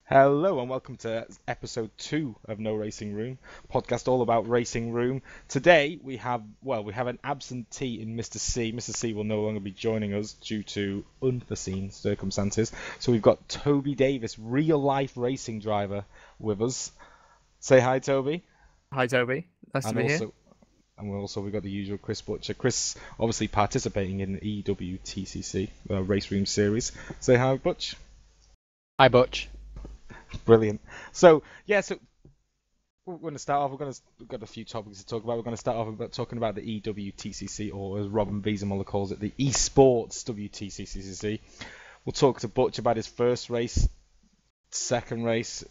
Hello and welcome to episode 2 of No Racing Room, podcast all about Racing Room. Today we have an absentee in Mr. C. Mr. C will no longer be joining us due to unforeseen circumstances. So we've got Toby Davis, real life racing driver, with us. Say hi, Toby. Hi, Toby. Nice to be here. We've got the usual Chris Butcher. Chris obviously participating in the eWTCC RaceRoom series. Say hi, Butch. Hi, Butch. Brilliant. So we're going to start off. We've got a few topics to talk about. We're going to start off about talking about the eWTCC, or as Robin Biesemuller calls it, the eSports WTCC. We'll talk to Butch about his first race, second race,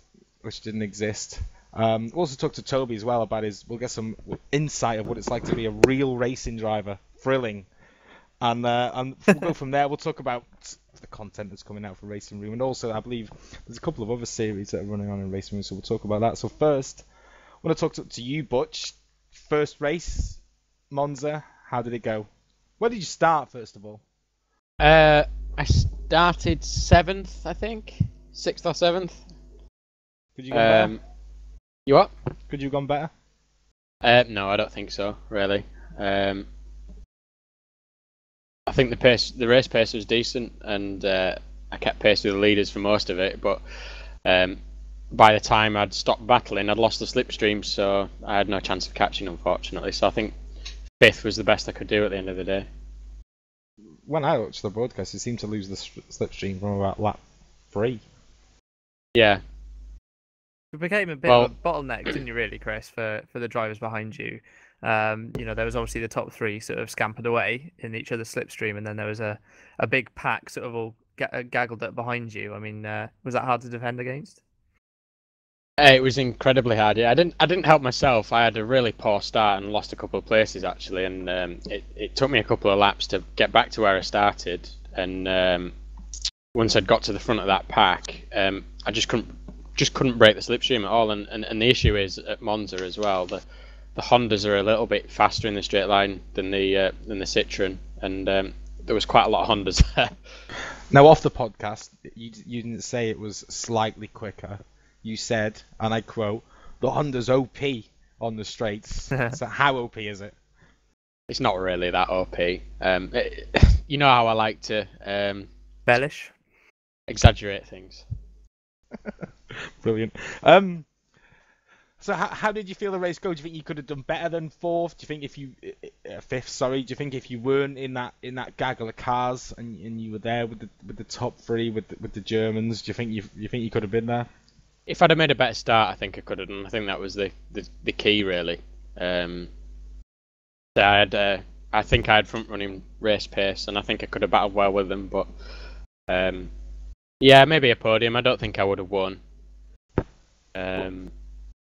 which didn't exist. We'll also talk to Toby as well about we'll get some insight of what it's like to be a real racing driver. Thrilling. And we'll go from there. We'll talk about the content that's coming out for Racing Room, and also I believe there's a couple of other series that are running on in Racing Room, so we'll talk about that. So first, I want to talk to you, Butch. First race, Monza. How did it go? Where did you start, first of all? I started 7th, I think. 6th or 7th. Could you go better? You what? Could you have gone better? No, I don't think so, really. I think the race pace was decent, and I kept pace with the leaders for most of it. But by the time I'd stopped battling, I'd lost the slipstream, so I had no chance of catching, unfortunately. So I think 5th was the best I could do at the end of the day. When I watched the broadcast, you seemed to lose the slipstream from about lap 3. Yeah. It became a bit of a bottleneck, didn't you, really, Chris, for the drivers behind you? There was obviously the top 3 sort of scampered away in each other's slipstream, and then there was a big pack sort of all gaggled up behind you. I mean, was that hard to defend against? It was incredibly hard. Yeah, I didn't help myself. I had a really poor start and lost a couple of places actually, and it took me a couple of laps to get back to where I started. And once I'd got to the front of that pack, I just couldn't break the slipstream at all. And the issue is at Monza as well. The Hondas are a little bit faster in the straight line than the Citroen, and there was quite a lot of Hondas there. Now, off the podcast, you didn't say it was slightly quicker. You said, and I quote, "The Honda's OP on the straights." So how OP is it? It's not really that OP. You know how I like to Bellish, exaggerate things. Brilliant. So how did you feel the race go? Do you think you could have done better than 4th? Do you think if you 5th? Sorry. Do you think if you weren't in that gaggle of cars and you were there with the top 3 with the Germans, do you think you could have been there? If I'd have made a better start, I think I could have done. I think that was the key really. So I think I had front running race pace, and I think I could have battled well with them. But yeah, maybe a podium. I don't think I would have won.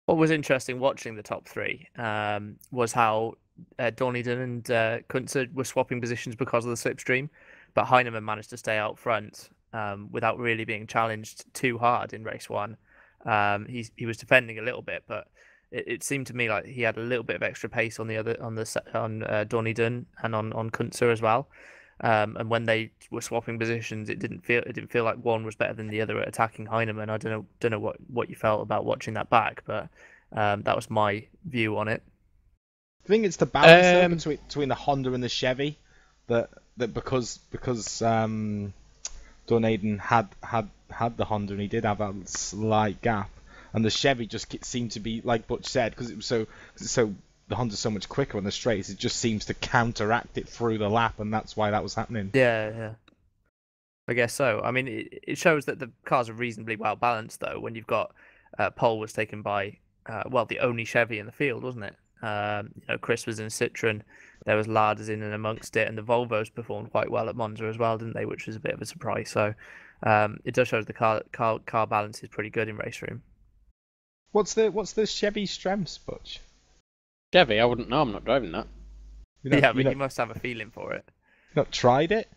What was interesting watching the top 3 was how Dorniden and Kuntzer were swapping positions because of the slipstream, but Heinemann managed to stay out front without really being challenged too hard in race 1. He was defending a little bit, but it seemed to me like he had a little bit of extra pace on Dorniden and on Kuntzer as well. And when they were swapping positions, it didn't feel like one was better than the other at attacking Heinemann. I don't know what you felt about watching that back, but that was my view on it. I think it's the balance between the Honda and the Chevy that because Dorneden had the Honda and he did have a slight gap, and the Chevy just seemed to be, like Butch said, because it was so the Honda's so much quicker on the straights, it just seems to counteract it through the lap, and that's why that was happening. Yeah. I guess so. I mean, it shows that the cars are reasonably well balanced, though, when you've got pole was taken by, the only Chevy in the field, wasn't it? Chris was in Citroen, there was Larders in and amongst it, and the Volvos performed quite well at Monza as well, didn't they? Which was a bit of a surprise. So it does show the car balance is pretty good in RaceRoom. What's the Chevy strengths, Butch? Chevy, I wouldn't know. I'm not driving that. You must have a feeling for it. Not tried it?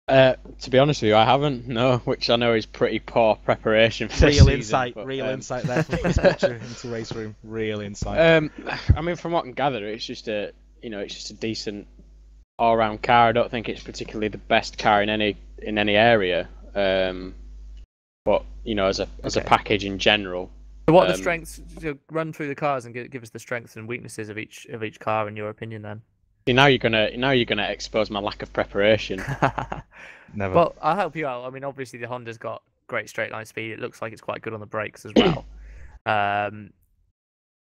To be honest with you, I haven't. No, which I know is pretty poor preparation for real this insight. Season, real insight there from this picture into RaceRoom. Real insight. I mean, from what I can gather, it's just a decent all-round car. I don't think it's particularly the best car in any area. but as a package in general. So what are the strengths? Run through the cars and give us the strengths and weaknesses of each car in your opinion, then. Now you're gonna expose my lack of preparation. Never. Well, I'll help you out. I mean, obviously the Honda's got great straight line speed. It looks like it's quite good on the brakes as well.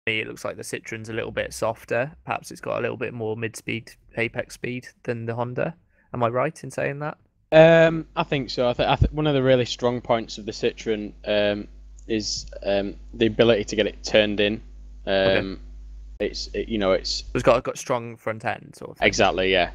It looks like the Citroen's a little bit softer. Perhaps it's got a little bit more mid-speed apex speed than the Honda. Am I right in saying that? I think so. I think one of the really strong points of the Citroen is the ability to get it turned in. Okay. It's got strong front end sort of thing. Exactly, yeah.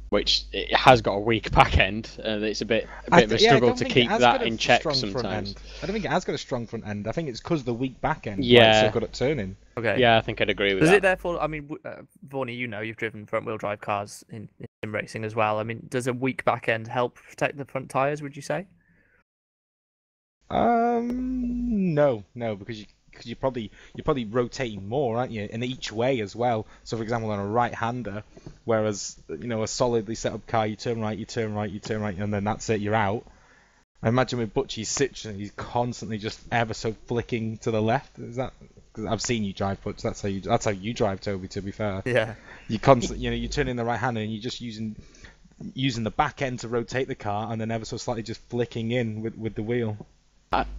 Which it has got a weak back end, and it's a bit of a struggle to keep that in check sometimes. I don't think it has got a strong front end. I think it's because of the weak back end. Yeah, it's so good at turning. Okay. Yeah, I think I'd agree with that. Does it therefore? I mean, Vaughan, you've driven front wheel drive cars in sim racing as well. I mean, does a weak back end help protect the front tires? Would you say? No, because you're probably rotating more, aren't you? In each way as well. So, for example, on a right-hander, whereas a solidly set up car, you turn right, you turn right, you turn right, and then that's it, you're out. I imagine with Butchie's Citroen, he's constantly just ever so flicking to the left. Is that? Because I've seen you drive, Butch. That's how you drive, Toby. To be fair. Yeah. You constantly, you turn in the right-hander and you're just using the back end to rotate the car, and then ever so slightly just flicking in with the wheel.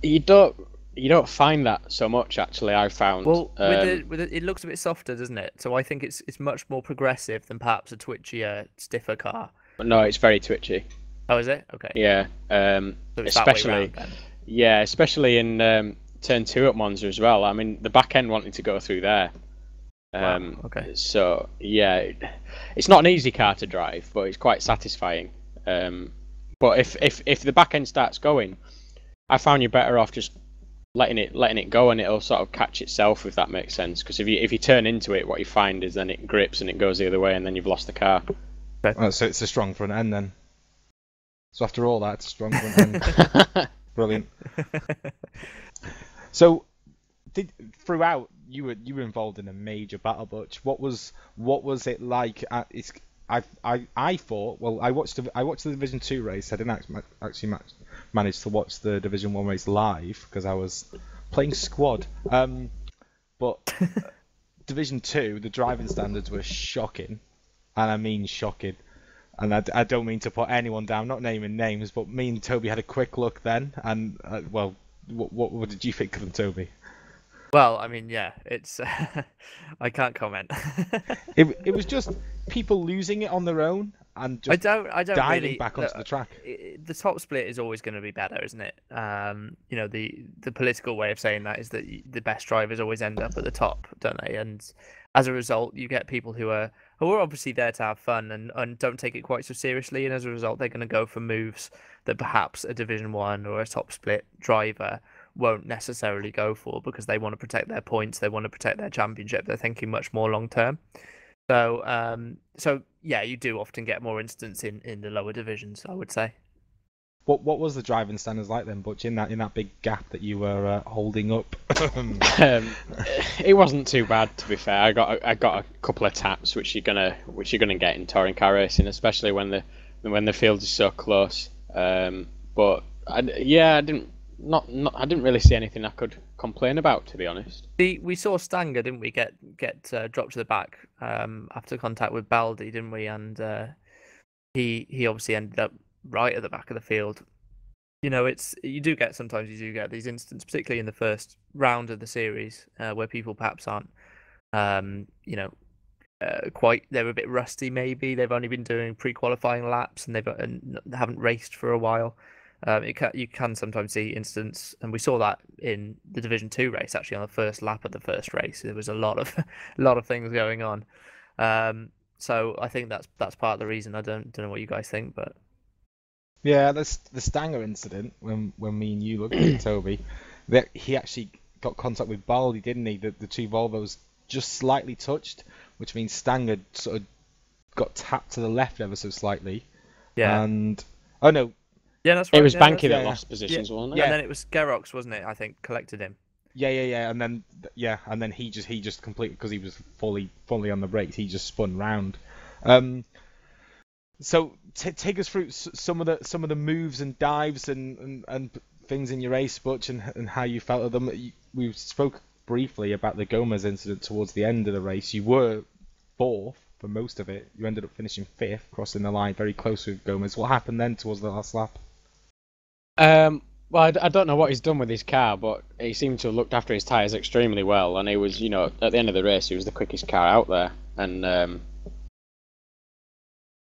You don't find that so much, actually. I found. Well, it looks a bit softer, doesn't it? So I think it's much more progressive than perhaps a twitchier, stiffer car. No, it's very twitchy. Oh, is it? Okay. Yeah. So it's especially. that way round, then. Yeah, especially in turn 2 at Monza as well. I mean, the back end wanting to go through there. Wow. Okay. So yeah, it's not an easy car to drive, but it's quite satisfying. But if the back end starts going, I found you're better off just letting it go, and it'll sort of catch itself, if that makes sense. Because if you turn into it, what you find is then it grips and it goes the other way, and then you've lost the car. Okay. So it's a strong front end then. So after all that, it's a strong front end. Brilliant. So, throughout you were involved in a major battle, Butch. What was it like? I thought. Well, I watched the Division 2 race. I didn't actually manage to watch the Division 1 race live because I was playing squad. But Division 2, the driving standards were shocking, and I mean shocking. And I don't mean to put anyone down, not naming names, but me and Toby had a quick look then, and well, what did you think of them, Toby? Well, I mean, yeah, it's I can't comment. It was just people losing it on their own and just I don't diving really, back onto the track. The top split is always going to be better, isn't it? The political way of saying that is that the best drivers always end up at the top, don't they? And as a result, you get people who are obviously there to have fun and don't take it quite so seriously, and as a result, they're going to go for moves that perhaps a Division 1 or a top split driver won't necessarily go for, because they want to protect their points, they want to protect their championship. They're thinking much more long term. So yeah, you do often get more instance in the lower divisions, I would say. What was the driving standards like then, Butch, in that big gap that you were holding up? It wasn't too bad, to be fair. I got a couple of taps which you're gonna get in touring car racing, especially when the field is so close. But I didn't really see anything I could complain about, to be honest. We saw Stanger, didn't we, get dropped to the back after contact with Baldi, didn't we? And he obviously ended up right at the back of the field. You do get these instances, particularly in the first round of the series, where people perhaps aren't, quite. They're a bit rusty. Maybe they've only been doing pre-qualifying laps and they haven't raced for a while. You can sometimes see instance, and we saw that in the Division 2 race actually on the first lap of the first race. There was a lot of things going on. So I think that's part of the reason. I don't know what you guys think, but yeah, the Stanger incident when me and you looked at it, Toby, that he actually got contact with Baldi, didn't he? The two Volvos just slightly touched, which means Stanger sort of got tapped to the left ever so slightly. Yeah. And oh no. Yeah, that's right. It was Banky that lost positions, wasn't it? Yeah, and then it was Gerox, wasn't it? I think collected him. Yeah, and then he just completely, because he was fully on the brakes, he just spun round. So take us through some of the moves and dives and things in your race, Butch, and how you felt of them. We spoke briefly about the Gomez incident towards the end of the race. You were fourth for most of it. You ended up finishing fifth, crossing the line very close with Gomez. What happened then towards the last lap? Well, I don't know what he's done with his car, but he seemed to have looked after his tyres extremely well, and he was, you know, at the end of the race, he was the quickest car out there, and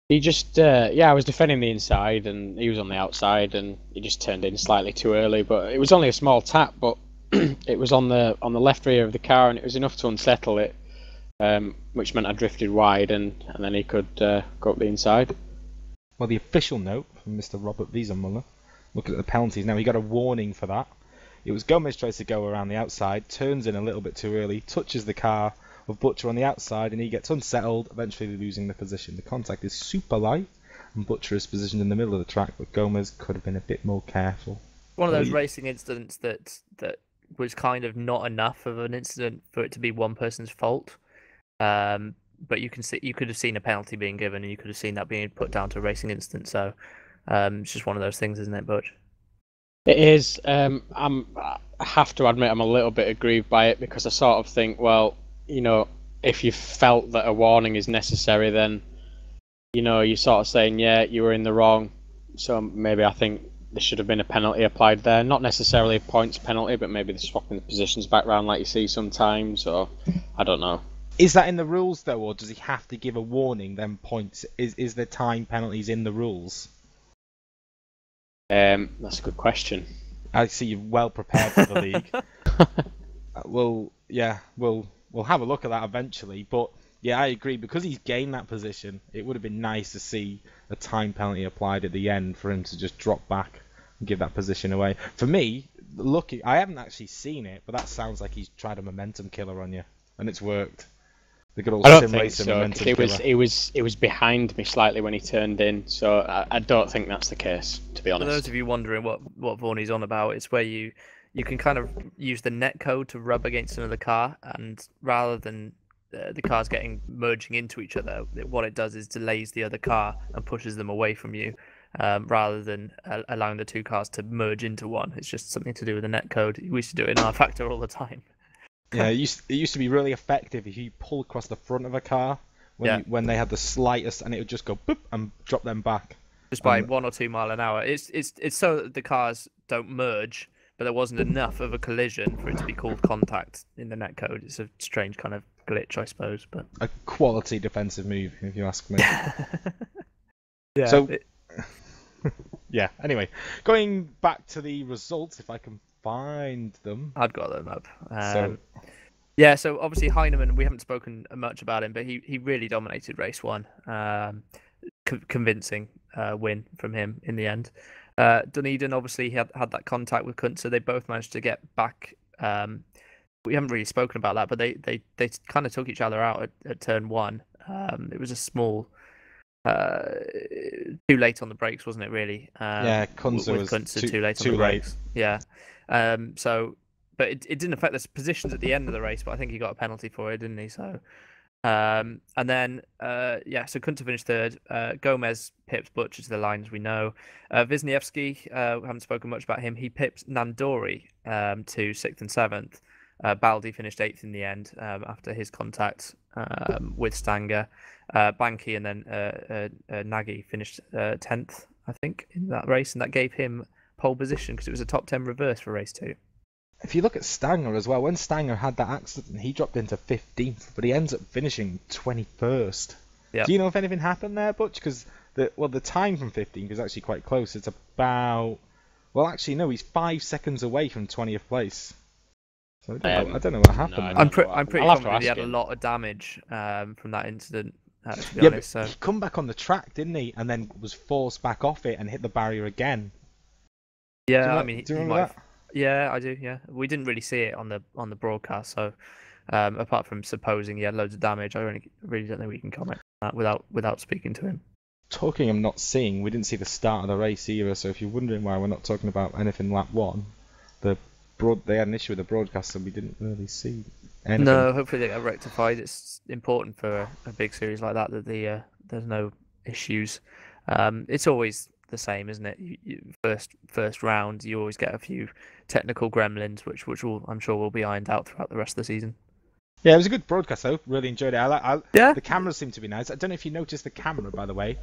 he just, I was defending the inside, and he was on the outside, and he just turned in slightly too early, but it was only a small tap, but it was on the left rear of the car, and it was enough to unsettle it, which meant I drifted wide, and then he could go up the inside. Well, the official note from Mr. Robert Wiesenmuller, looking at the penalties now, he got a warning for that. It was Gomez tries to go around the outside, turns in a little bit too early, touches the car of Butcher on the outside, and he gets unsettled, eventually losing the position. The contact is super light, and Butcher is positioned in the middle of the track, but Gomez could have been a bit more careful. One of those racing incidents that was kind of not enough of an incident for it to be one person's fault. But you could have seen a penalty being given, and you could have seen that being put down to a racing incident. So it's just one of those things, isn't it, Butch? It is. I have to admit I'm a little bit aggrieved by it, because I sort of think, well, you know, if you felt that a warning is necessary, then, you know, you're sort of saying, yeah, you were in the wrong. So maybe I think there should have been a penalty applied there. Not necessarily a points penalty, but maybe the swapping the positions back round like you see sometimes, or I don't know. Is that in the rules, though, or does he have to give a warning, then points? Is there time penalties in the rules? That's a good question. I see you're well prepared for the league. We'll have a look at that eventually. But yeah, I agree, because he's gained that position. It would have been nice to see a time penalty applied at the end for him to just drop back and give that position away. For me, I haven't actually seen it, but that sounds like he's tried a momentum killer on you, and it's worked. I don't think so. It was behind me slightly when he turned in, so I don't think that's the case, to be honest. For those of you wondering what Vaughan is on about, it's where you can kind of use the net code to rub against another car, and rather than the cars merging into each other, what it does is delays the other car and pushes them away from you, rather than allowing the two cars to merge into one. It's just something to do with the net code. We used to do it in our factor all the time. Yeah, it used to be really effective if you pull across the front of a car when they had the slightest, and it would just go boop and drop them back. Just by 1 or 2 miles an hour. It's so that the cars don't merge, but there wasn't enough of a collision for it to be called contact in the net code. It's a strange kind of glitch, I suppose. But a quality defensive move, if you ask me. Yeah. So, yeah. Anyway, going back to the results, if I can find them. I've got them up. So obviously Heinemann, we haven't spoken much about him, but he really dominated race 1. Convincing win from him in the end. Dunedin, obviously, he had that contact with Kuntzer. They both managed to get back. We haven't really spoken about that, but they kind of took each other out at turn 1. It was a small... too late on the brakes, wasn't it, really? Kuntzer was too late on the brakes. Yeah. But it didn't affect the positions at the end of the race, but I think he got a penalty for it, didn't he? So, and then, so Kuntzer finished third. Gomez pipped Butcher to the line, as we know. Wisniewski, we haven't spoken much about him. He pipped Nandori to 6th and 7th. Baldi finished 8th in the end after his contact with Stanger. Banky and then Nagy finished 10th, I think, in that race, and that gave him pole position because it was a top 10 reverse for race 2. If you look at Stanger as well, when Stanger had that accident, he dropped into 15th, but he ends up finishing 21st. Yep. Do you know if anything happened there, Butch? Because the time from 15 is actually quite close. It's about... Well, actually, no, he's 5 seconds away from 20th place. So I don't know what happened. I'm pretty confident he had a lot of damage from that incident, to be honest. But he come back on the track, didn't he? And then was forced back off it and hit the barrier again. Yeah, do you remember that? Yeah, I do. Yeah, we didn't really see it on the broadcast, so apart from supposing he had loads of damage, I really don't think we can comment on that without speaking to him. Talking of not seeing, we didn't see the start of the race either. So if you're wondering why we're not talking about anything lap 1, they had an issue with the broadcast, so we didn't really see anything. No, hopefully they get rectified. It's important for a big series like that there's no issues. It's always the same, isn't it? First round, you always get a few technical gremlins, which I'm sure will be ironed out throughout the rest of the season. Yeah, it was a good broadcast though. Really enjoyed it. Yeah. The cameras seem to be nice. I don't know if you noticed the camera, by the way,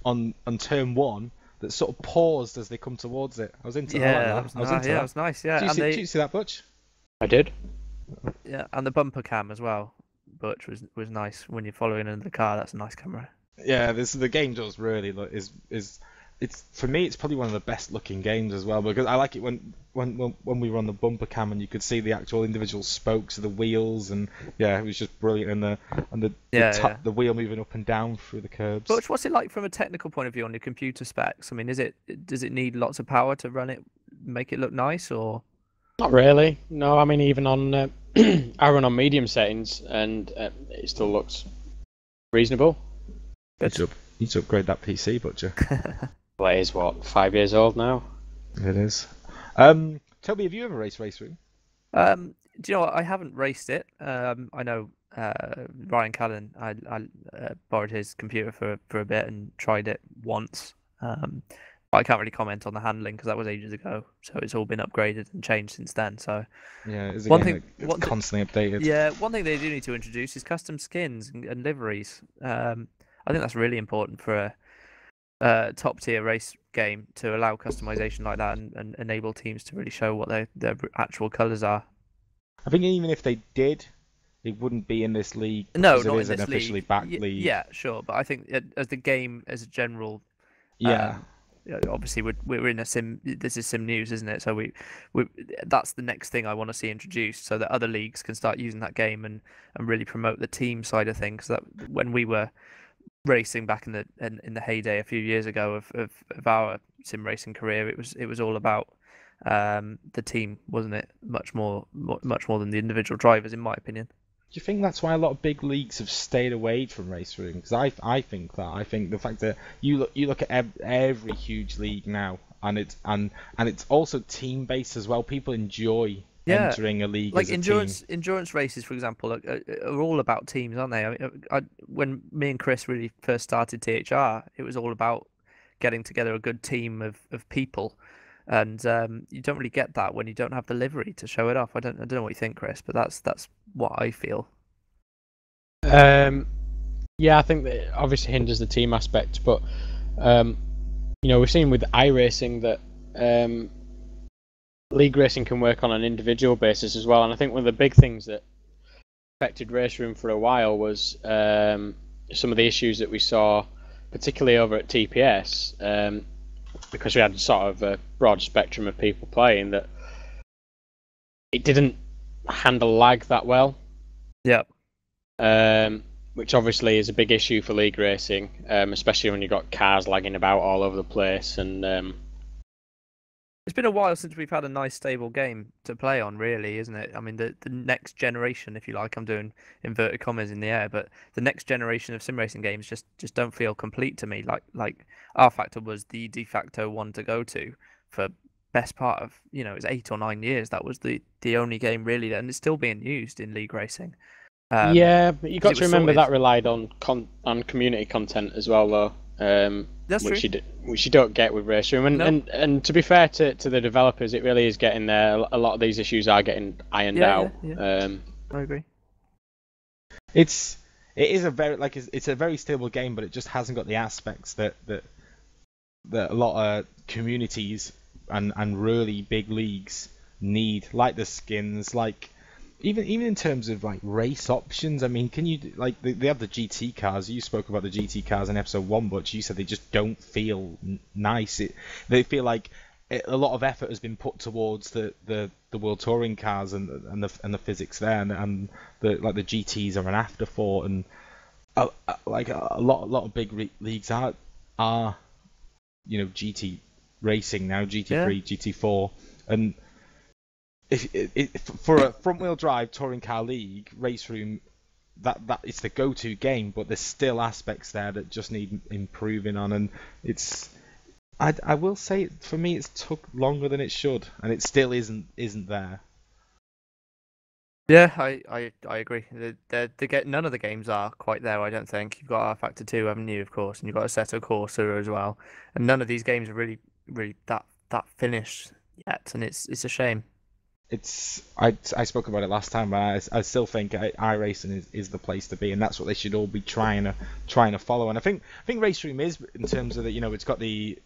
on turn one that sort of paused as they come towards it. I was into that. It was nice. Yeah, Did you see that, Butch? I did. Yeah, and the bumper cam as well, Butch, was nice when you're following in the car. That's a nice camera. Yeah, the game does really look it's for me it's probably one of the best looking games as well, because I like it when we were on the bumper cam and you could see the actual individual spokes of the wheels, and yeah, it was just brilliant, and the wheel moving up and down through the curbs. Butch, what's it like from a technical point of view on your computer specs? I mean, does it need lots of power to run it, make it look nice, or? Not really. No, I mean even on I run on medium settings and it still looks reasonable. You need to upgrade that PC, Butcher. Well, it is, 5 years old now? It is. Toby, have you ever raced RaceRoom? Do you know what? I haven't raced it. I know Ryan Callan, I borrowed his computer for a bit and tried it once. But I can't really comment on the handling because that was ages ago. So it's all been upgraded and changed since then. So yeah, it's constantly updated. Yeah, one thing they do need to introduce is custom skins and liveries. I think that's really important for a top tier race game to allow customization like that and enable teams to really show what their actual colours are. I think even if they did, it wouldn't be in this league. No, because not it is in this an officially league. backed league. Yeah, sure, but I think as the game as a general. Yeah. Obviously, we're in a sim. This is Sim News, isn't it? So we that's the next thing I want to see introduced, so that other leagues can start using that game and really promote the team side of things. That when we were racing back in the heyday a few years ago of our sim racing career, it was all about the team, wasn't it? Much more than the individual drivers, in my opinion. Do you think that's why a lot of big leagues have stayed away from RaceRoom? Because I think the fact that you look at every huge league now, and it's also team based as well. People enjoy entering a league like as a endurance races, for example, are all about teams, aren't they? I mean, when me and Chris really first started THR, it was all about getting together a good team of people. And you don't really get that when you don't have the livery to show it off. I don't know what you think, Chris, but that's what I feel. Yeah, I think that it obviously hinders the team aspect, but we've seen with iRacing that league racing can work on an individual basis as well. And I think one of the big things that affected RaceRoom for a while was some of the issues that we saw, particularly over at TPS. Because we had sort of a broad spectrum of people playing, that it didn't handle lag that well. Yeah. Which obviously is a big issue for league racing, especially when you've got cars lagging about all over the place. And it's been a while since we've had a nice stable game to play on, really, isn't it? I mean, the next generation, if you like, I'm doing inverted commas in the air, but the next generation of sim racing games just don't feel complete to me. Like R Factor was the de facto one to go to for best part of, it was 8 or 9 years. That was the only game really, and it's still being used in league racing. Yeah, but you got to remember that relied on community content as well, though. That's which true. Which you don't get with RaceRoom, and to be fair to the developers, it really is getting there. A lot of these issues are getting ironed out. Yeah. I agree. It is a very it's a very stable game, but it just hasn't got the aspects that a lot of communities and really big leagues need, like the skins, like even in terms of like race options. I mean, can you they have the GT cars? You spoke about the GT cars in episode 1, but you said they just don't feel nice. They feel like a lot of effort has been put towards the World Touring cars and the physics there, and the GTs are an afterthought, and a lot of big leagues are GT racing now, GT3, GT4, and if for a front-wheel drive touring car league, RaceRoom, that it's the go-to game, but there's still aspects there that just need improving on, and I will say, for me, it's took longer than it should, and it still isn't there. Yeah, I agree. None of the games are quite there, I don't think. You've got R Factor 2, haven't you, of course, and you've got Assetto Corsa as well. And none of these games are really that finished yet, and it's a shame. I spoke about it last time, but I still think iRacing is the place to be, and that's what they should all be trying to follow. And I think RaceRoom is, in terms of that, it's got the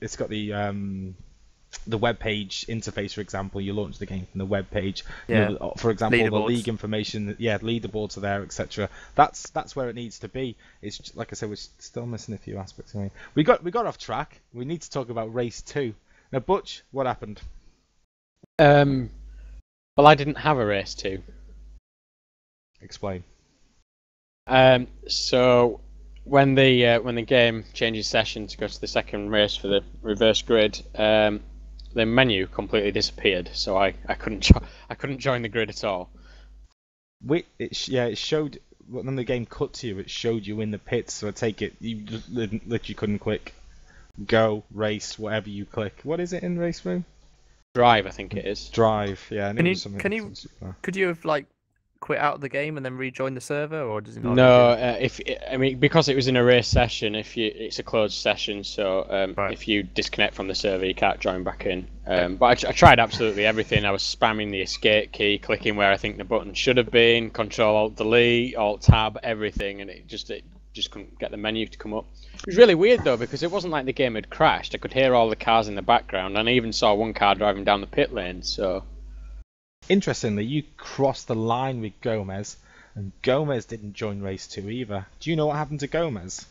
web page interface. For example, you launch the game from the web page. Yeah. For example, the Leaderboards. league information, leaderboards are there, etc. That's where it needs to be. It's just, like I said, we're still missing a few aspects. I mean, we got off track. We need to talk about race 2. Now, Butch, what happened? Well, I didn't have a race 2. Explain. So when the game changes session to go to the second race for the reverse grid, the menu completely disappeared. So I couldn't join the grid at all. It showed when the game cut to you. It showed you in the pits. So I take it you just literally couldn't click go, race, whatever you click. What is it in RaceRoom? Drive, I think it is. Drive, yeah. Could you have quit out of the game and then rejoin the server, or does it not? No, because it was in a race session, it's a closed session, so Right. if you disconnect from the server, you can't join back in. But I tried absolutely everything. I was spamming the escape key, clicking where I think the button should have been, Control Alt Delete, Alt Tab, everything, and it just couldn't get the menu to come up. It was really weird though, because it wasn't like the game had crashed. I could hear all the cars in the background, and I even saw one car driving down the pit lane. So Interestingly, you crossed the line with Gomez, and Gomez didn't join race 2 either. Do you know what happened to Gomez?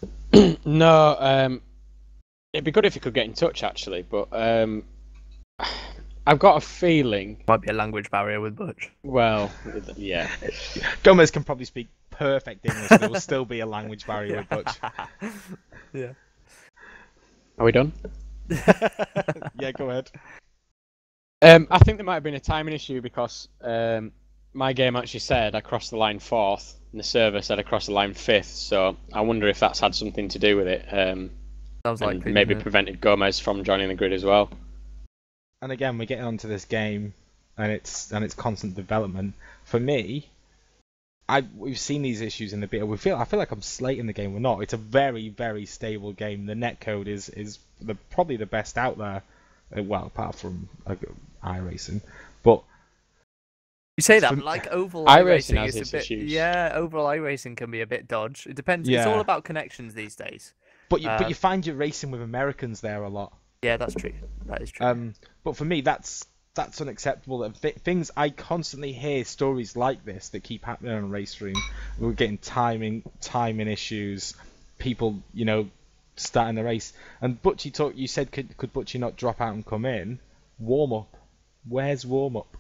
No, it'd be good if you could get in touch actually, but I've got a feeling. Might be a language barrier with Butch. Well, yeah. Gomez can probably speak perfect English, but there will still be a language barrier with Butch. Yeah. Are we done? Yeah, go ahead. I think there might have been a timing issue because my game actually said I crossed the line 4th, and the server said I crossed the line 5th. So I wonder if that's had something to do with it. Sounds like maybe prevented Gomez from joining the grid as well. And again, we're getting onto this game, and it's constant development. For me, we've seen these issues in the beta. I feel like I'm slating the game. We're not. It's a very, very stable game. The netcode is probably the best out there. Well, apart from iRacing, but you say that, but like overall iRacing iRacing has is its a bit. issues. Yeah, overall iRacing can be a bit dodge. It depends. It's all about connections these days. But you find you're racing with Americans there a lot. Yeah, that's true. That is true. But for me, that's unacceptable. Things I constantly hear stories like this that keep happening on RaceRoom. We're getting timing issues. People, starting the race. And Butchie you said could Butchie not drop out and come in? Warm up. Where's warm up?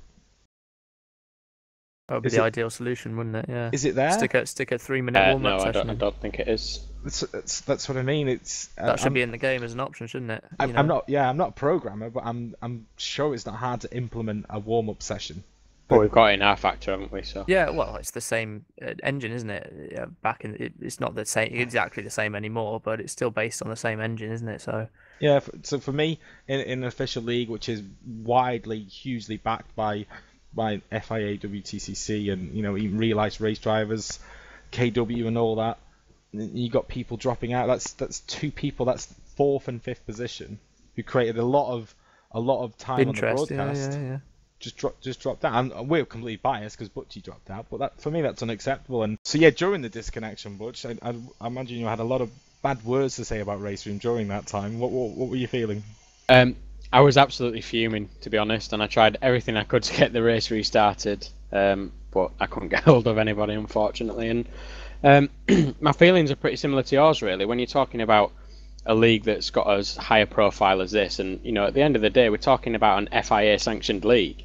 That would be the ideal solution, wouldn't it? Yeah. Is it there? Stick a 3-minute warm up no, session. I don't think it is. That's what I mean. That should be in the game as an option, shouldn't it? I'm not a programmer, but I'm sure it's not hard to implement a warm up session. Well, we've got it in R Factor, haven't we? So yeah, well, it's the same engine, isn't it? Yeah, it's not the same exactly the same anymore, but it's still based on the same engine, isn't it? So yeah. So for me, in an official league, which is hugely backed by FIA, WTCC, and even realised race drivers, KW, and all that, you got people dropping out. That's 2 people. That's 4th and 5th position who created a lot of time on the broadcast. Yeah. Just dropped out, and we're completely biased because Butchie dropped out. But for me, that's unacceptable. And so during the disconnection, Butch, I imagine you had a lot of bad words to say about RaceRoom during that time. What were you feeling? I was absolutely fuming, to be honest, and I tried everything I could to get the race restarted, but I couldn't get hold of anybody, unfortunately. And my feelings are pretty similar to yours, really. When you're talking about a league that's got as high a profile as this, and at the end of the day, we're talking about an FIA-sanctioned league.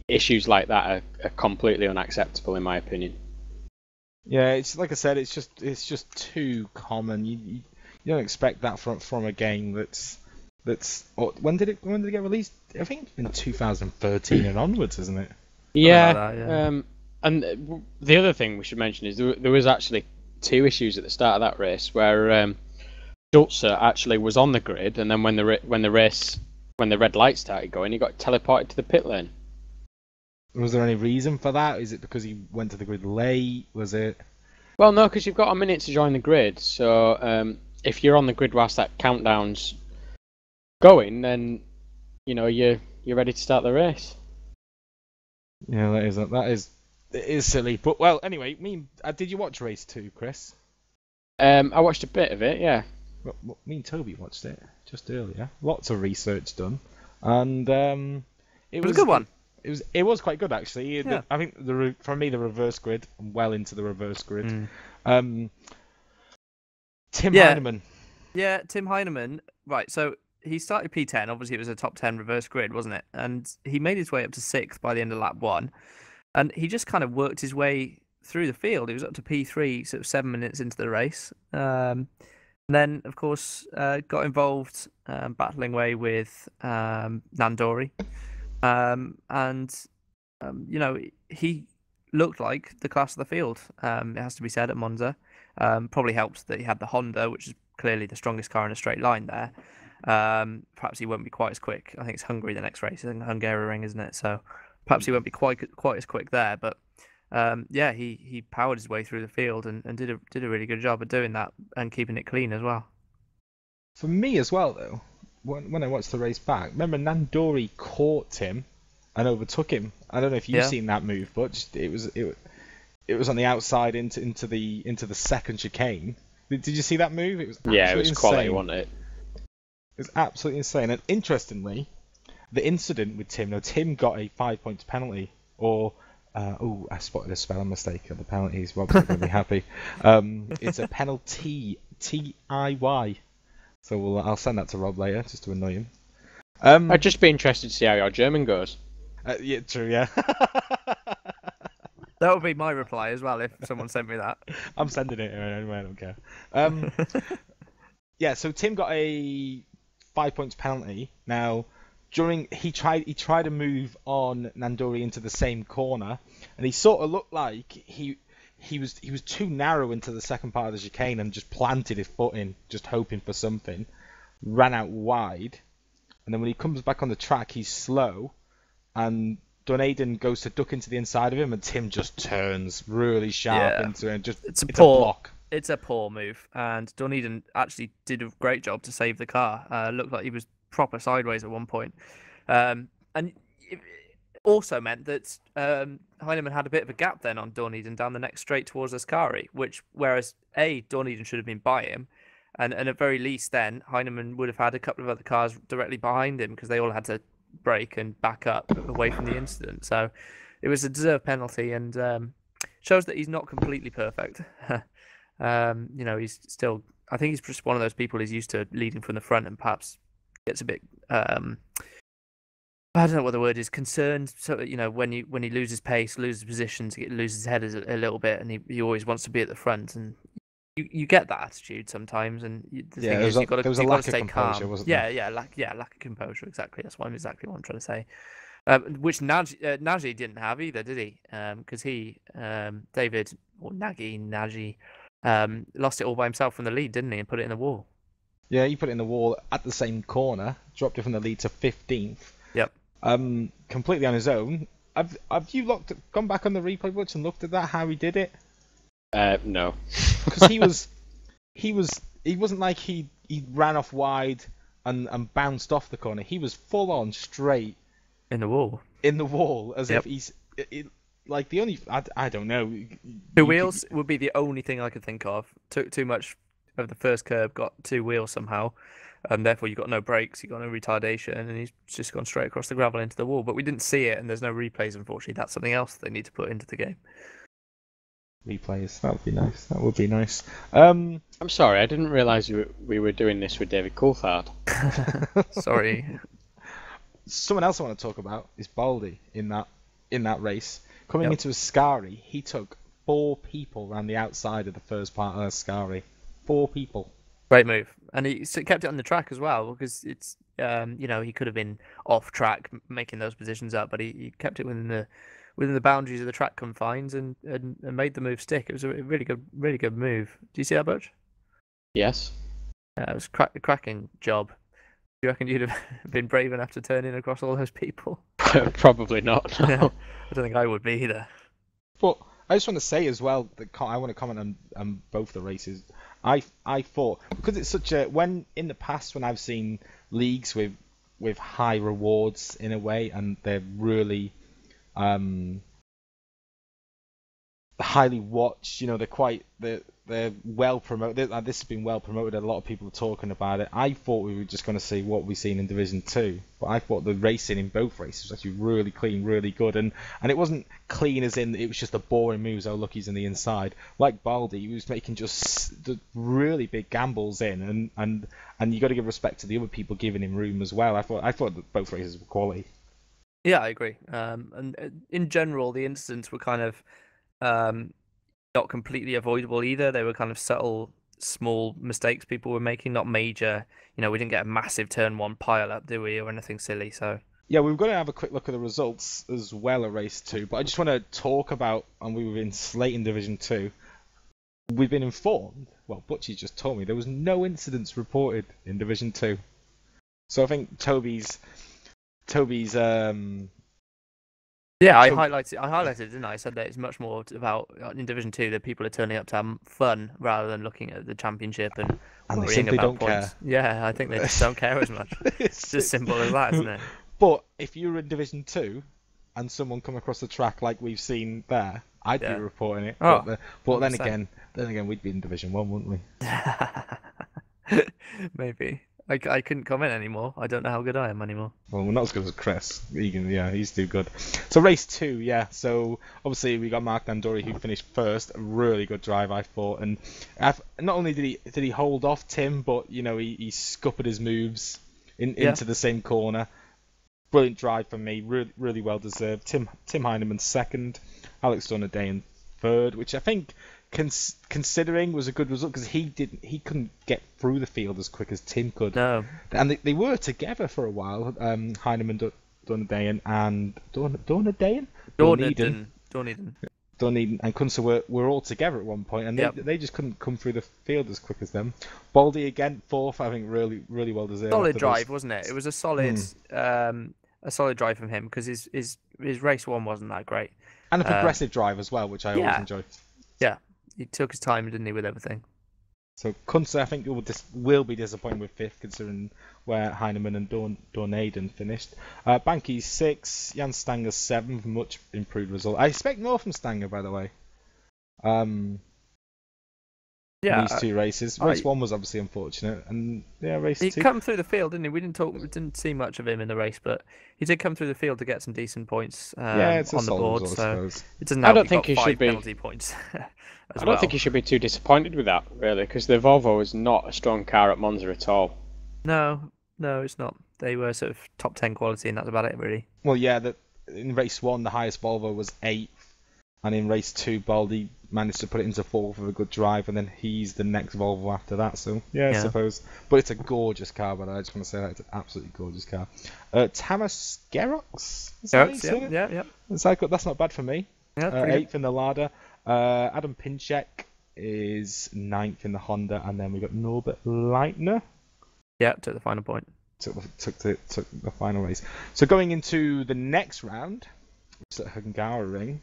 Issues like that are completely unacceptable, in my opinion. Yeah, it's like I said, it's just too common. You don't expect that from a game that's. When did it get released? I think it's been 2013 and onwards, isn't it? Yeah. Like that, yeah. And the other thing we should mention is there was actually 2 issues at the start of that race where Schulzer actually was on the grid, and then when the red light started going, he got teleported to the pit lane. Was there any reason for that? Is it because he went to the grid late? Was it? Well, no, because you've got a minute to join the grid. So if you're on the grid whilst that countdown's going, then you're ready to start the race. Yeah, it is silly. But well, anyway, did you watch race 2, Chris? I watched a bit of it, yeah. Well, me and Toby watched it just earlier. Lots of research done, and it was a good one. It was quite good actually. Yeah. I think for me the reverse grid, I'm well into the reverse grid. Tim Heineman. Yeah, Tim Heineman. Right, so he started P10. Obviously, it was a top 10 reverse grid, wasn't it? And he made his way up to 6th by the end of lap 1. And he just kind of worked his way through the field. He was up to P3 sort of 7 minutes into the race. And then, of course, got involved battling away with Nandori. He looked like the class of the field, it has to be said, at Monza. Probably helped that he had the Honda, which is clearly the strongest car in a straight line there. Perhaps he won't be quite as quick. I think it's Hungary the next race. I think Hungaroring, isn't it? So perhaps he won't be quite as quick there. But he powered his way through the field and did a really good job of doing that and keeping it clean as well. For me as well, though, when I watched the race back, remember Nandori caught him and overtook him. I don't know if you've seen that move, but it was on the outside into the second chicane. Did you see that move? It was it was quality, wasn't it? It was absolutely insane. And interestingly, the incident with Tim. Now Tim got a 5 points penalty, or I spotted a spelling mistake at the penalties. Rob's going to be happy. It's a penalty, TIY. So I'll send that to Rob later, just to annoy him. I'd just be interested to see how your German goes. Yeah, true, yeah. That would be my reply as well if someone sent me that. I'm sending it anyway, I don't care. Yeah, so Tim got a 5 points penalty. Now, he tried to move on Nandori into the same corner, and he sort of looked like he was too narrow into the second part of the chicane and just planted his foot in, just hoping for something. Ran out wide, and then when he comes back on the track, he's slow, and Dunedin goes to duck into the inside of him, and Tim just turns really sharp into it. It's a block. It's a poor move, and Dunedin actually did a great job to save the car. Looked like he was proper sideways at one point, and it also meant that Heineman had a bit of a gap then on Dunedin down the next straight towards Ascari, whereas Dunedin should have been by him, and at very least then Heineman would have had a couple of other cars directly behind him because they all had to brake and back up away from the incident. So it was a deserved penalty, and shows that he's not completely perfect. He's still, I think he's just one of those people who's used to leading from the front and perhaps gets a bit I don't know what the word is, concerned. So when he loses pace, loses positions, loses his head a little bit, and he always wants to be at the front, and you get that attitude sometimes. And the thing is, you've got to stay calm. Lack of composure. Exactly, that's what I'm trying to say. Which Nagy didn't have either, did he? Because David or Nagy, lost it all by himself from the lead, didn't he, and put it in the wall. Yeah, he put it in the wall at the same corner, dropped it from the lead to 15th. Yep. Completely on his own. Have you gone back on the replay books and looked at that, how he did it? No. Because he wasn't like he ran off wide and bounced off the corner. He was full on straight in the wall. As if he's like the only I don't know. Two wheels would be the only thing I could think of. Took too much of the first curve, got two wheels somehow, and therefore you got no brakes, you got no retardation, and he's just gone straight across the gravel into the wall. But we didn't see it, and there's no replays, unfortunately. That's something else they need to put into the game. Replays, that would be nice. I'm sorry, I didn't realise we were doing this with David Coulthard. Sorry. Someone else I want to talk about is Baldy in that race. Coming into Ascari, he took 4 people around the outside of the first part of Ascari. 4 people. Great move, and he kept it on the track as well, because it's he could have been off track making those positions up, but he kept it within the boundaries of the track confines and made the move stick. It was a really good move. Do you see that, Butch? Yes. It was a cracking job. Do you reckon you'd have been brave enough to turn in across all those people? Probably not. No. I don't think I would be either. But I just want to say as well that I want to comment on both the races. I thought, because it's such a, when in the past when I've seen leagues with high rewards in a way, and they're really highly watched, they're well promoted. This has been well promoted. A lot of people are talking about it. I thought we were just going to see what we've seen in Division 2, but I thought the racing in both races was actually really clean, really good, and it wasn't clean as in it was just the boring moves. Oh, look, he's in the inside. Like Baldy, he was making just the really big gambles in, and you got to give respect to the other people giving him room as well. I thought that both races were quality. Yeah, I agree. And in general, the incidents were kind of not completely avoidable either. They were kind of subtle, small mistakes people were making, not major. We didn't get a massive turn one pile up, do we, or anything silly. So yeah, we've got to have a quick look at the results as well at race 2. But I just want to talk about, and we were in Slayton Division 2. We've been informed. Well, Butchie just told me there was no incidents reported in Division 2. So I think Toby's. Yeah, I highlighted, didn't I? I said that it's much more about in Division 2 that people are turning up to have fun rather than looking at the championship and they worrying simply about don't points. care. Yeah, I think they just don't care as much. It's as simple as that, isn't it? But if you were in Division 2 and someone come across the track like we've seen there, I'd be reporting it. Oh, but then again, we'd be in Division 1, wouldn't we? Maybe. I couldn't comment anymore. I don't know how good I am anymore. Well, we're not as good as Chris. He's too good. So race 2, yeah. So obviously we got Mark Dandori who finished first. A really good drive, I thought. And not only did he hold off Tim, but he scuppered his moves into the same corner. Brilliant drive from me. Really, really well deserved. Tim Heineman second. Alex Dornaday third, which I think, considering, was a good result because he couldn't get through the field as quick as Tim could. No. And they were together for a while. Heineman, Dornaday and Dornaden and Kunze were all together at one point, and they just couldn't come through the field as quick as them. Baldy again fourth, I think really, really well deserved. Solid drive, wasn't it? It was a solid drive from him because his race 1 wasn't that great. And a progressive drive as well, which I always enjoy. Yeah, he took his time, didn't he, with everything. So Kunze, I think, will be disappointed with 5th, considering where Heineman and Dornaden finished. Banky 6th, Jan Stanger 7th, much improved result. I expect more from Stanger, by the way. These 2 races. Race 1 was obviously unfortunate, and race 2. He come through the field, didn't he? We didn't see much of him in the race, but he did come through the field to get some decent points on the board. Result, so it doesn't help. I don't think he should be penalty points. I don't think he should be too disappointed with that, really, because the Volvo is not a strong car at Monza at all. No, it's not. They were sort of top 10 quality, and that's about it, really. Well, yeah. In race 1, the highest Volvo was 8th, and in race 2, Baldy managed to put it into 4th with a good drive, and then he's the next Volvo after that. So I suppose. But it's a gorgeous car, but I just want to say that it's an absolutely gorgeous car. Tamas Gerox? Yeah. That's not bad for me. Yeah, 8th in the Lada. Adam Pinchek is 9th in the Honda, and then we got Norbert Leitner. Yeah, took the final point. Took the final race. So going into the next round, it's at Hungaroring.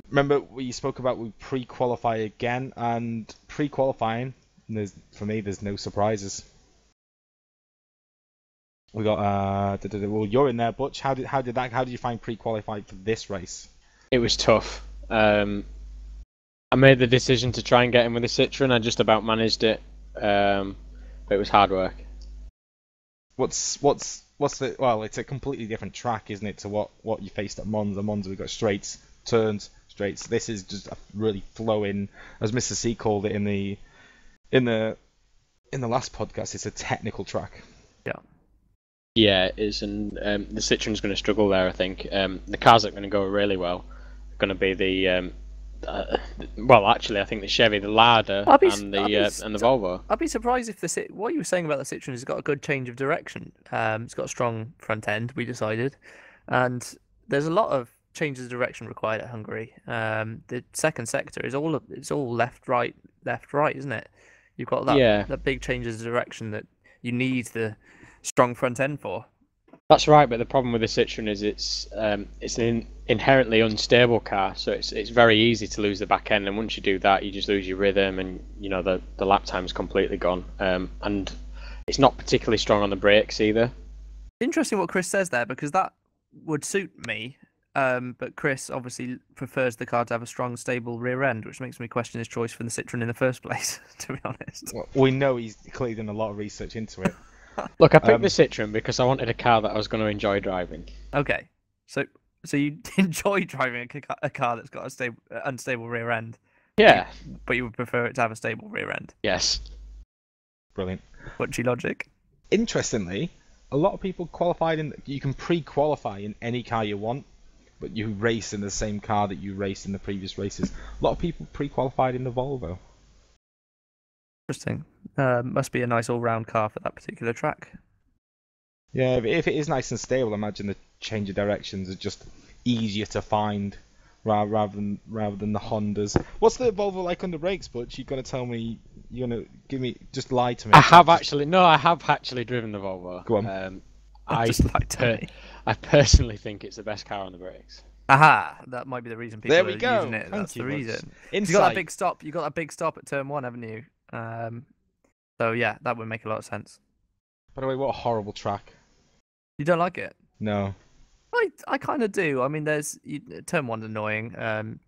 Remember we spoke about we pre-qualify again, and pre-qualifying, there's no surprises. We got well, you're in there, Butch. How did you find pre-qualify for this race? It was tough. I made the decision to try and get in with a Citroen. I just about managed it, but it was hard work. What's the? Well, it's a completely different track, isn't it, to what you faced at Monza. Monza, we got straights, turns, straights. This is just a really flowing, as Mr. C called it in the last podcast. It's a technical track. Yeah. Yeah, it is, and the Citroen's going to struggle there. I think the cars that are going to go really well are going to be the well, actually, I think the Chevy, the Lada, and the Volvo. I'd be surprised if what you were saying about the Citroen has got a good change of direction. It's got a strong front end, we decided, and there's a lot of changes of direction required at Hungary. The second sector is all left, right, isn't it? You've got that big changes of direction that you need the strong front end for. That's right, but the problem with the Citroen is it's an inherently unstable car, so it's very easy to lose the back end, and once you do that, you just lose your rhythm, and the lap time's completely gone. And it's not particularly strong on the brakes either. Interesting what Chris says there, because that would suit me. But Chris obviously prefers the car to have a strong, stable rear end, which makes me question his choice for the Citroen in the first place, to be honest. Well, we know he's clearly done a lot of research into it. Look, I picked the Citroen because I wanted a car that I was going to enjoy driving. Okay, so you enjoy driving a car that's got a unstable rear end? Yeah. But you would prefer it to have a stable rear end? Yes. Brilliant. Punchy logic. Interestingly, a lot of people qualified you can pre-qualify in any car you want, but you race in the same car that you raced in the previous races. A lot of people pre-qualified in the Volvo. Interesting. Must be a nice all-round car for that particular track. Yeah, if it is nice and stable, I imagine the change of directions are just easier to find rather than the Hondas. What's the Volvo like under brakes, Butch? You're gonna tell me. You're gonna just lie to me. I have actually driven the Volvo. Go on. I personally think it's the best car on the brakes. Aha! That might be the reason people there are we go. using it. That's the reason. You got that big stop. You got that big stop at turn 1, haven't you? So yeah, that would make a lot of sense. By the way, what a horrible track. You don't like it? No. I kind of do. I mean, turn 1's annoying.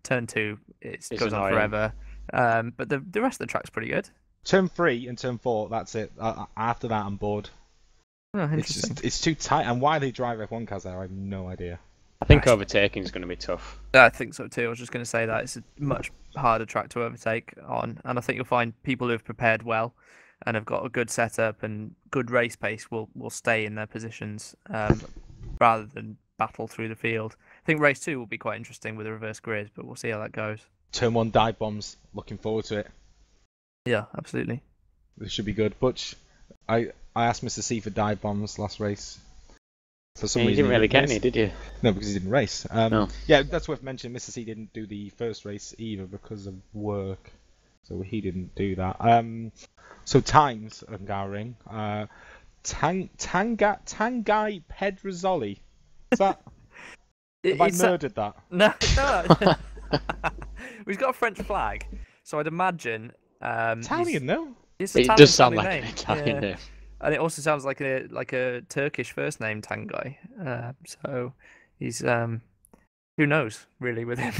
Turn 2 it goes on forever. But the rest of the track's pretty good. Turn 3 and turn 4, that's it. After that, I'm bored. Oh, interesting. It's too tight, and why they drive F1 cars there, I have no idea. I think overtaking is going to be tough. I think so too. I was just going to say that it's a much harder track to overtake on, and I think you'll find people who have prepared well and have got a good setup and good race pace will stay in their positions rather than battle through the field. I think race 2 will be quite interesting with the reverse grid, but we'll see how that goes. Turn 1 dive bombs. Looking forward to it. Yeah, absolutely. This should be good. Butch, I asked Mr. C for dive bombs last race. For some reason, you didn't really get any, did you? No, because he didn't race. No. Yeah, that's worth mentioning. Mr. C didn't do the first race either because of work, so he didn't do that. So times, Ring. Tanguy Pedrozzoli. Is that? Have I murdered that? No. He's got a French flag, so I'd imagine. Italian, no? It does sound like an Italian name. And it also sounds like a Turkish first name, Tanguy. So he's who knows really with him.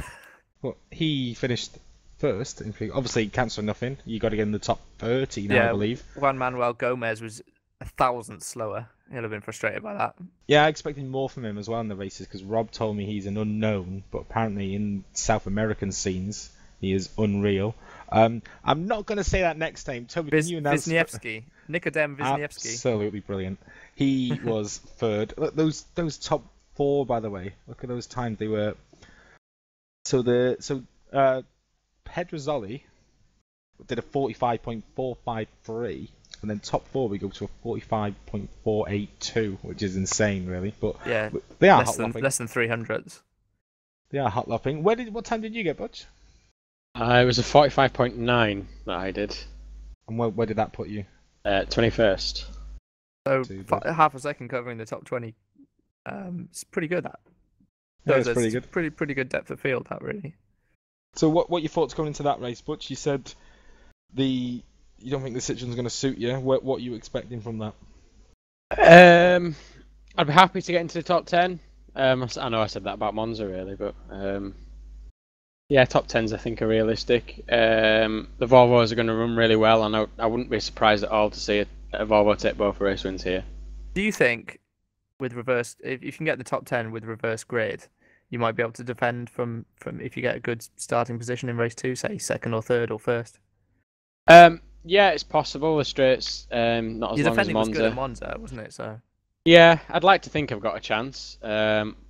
Well, he finished first. Obviously, counts for nothing. You got to get in the top 30 now, I believe. Juan Manuel Gomez was 1,000th slower. He'll have been frustrated by that. Yeah, I expected more from him as well in the races because Rob told me he's an unknown, but apparently in South American scenes he is unreal. I'm not going to say that next time. Toby, can you announce? Wisniewski. Nikodem Wisniewski. Absolutely brilliant. He was third. Look, those top 4, by the way. Look at those times. They were. Pedrozzoli did a 45.453, and then top 4 we go to a 45.482, which is insane, really. But yeah, they are less than 300s. They are hot lapping. What time did you get, Butch? It was a 45.9 that I did. And where did that put you? 21st. So half a second covering the top 20. It's pretty good. That. Yeah, it's pretty good. Pretty good depth of field, that really. So what your thoughts going into that race, Butch? You said you don't think the Citroen's going to suit you. What are you expecting from that? I'd be happy to get into the top 10. I know I said that about Monza really, but yeah, top 10s I think are realistic. The Volvos are going to run really well, and I wouldn't be surprised at all to see a Volvo take both race wins here. Do you think with reverse, if you can get the top 10 with reverse grid, you might be able to defend from if you get a good starting position in race 2, say second or third or first? Yeah, it's possible. The straights not as long as Monza. Your defending was good at Monza, wasn't it? So. Yeah, I'd like to think I've got a chance.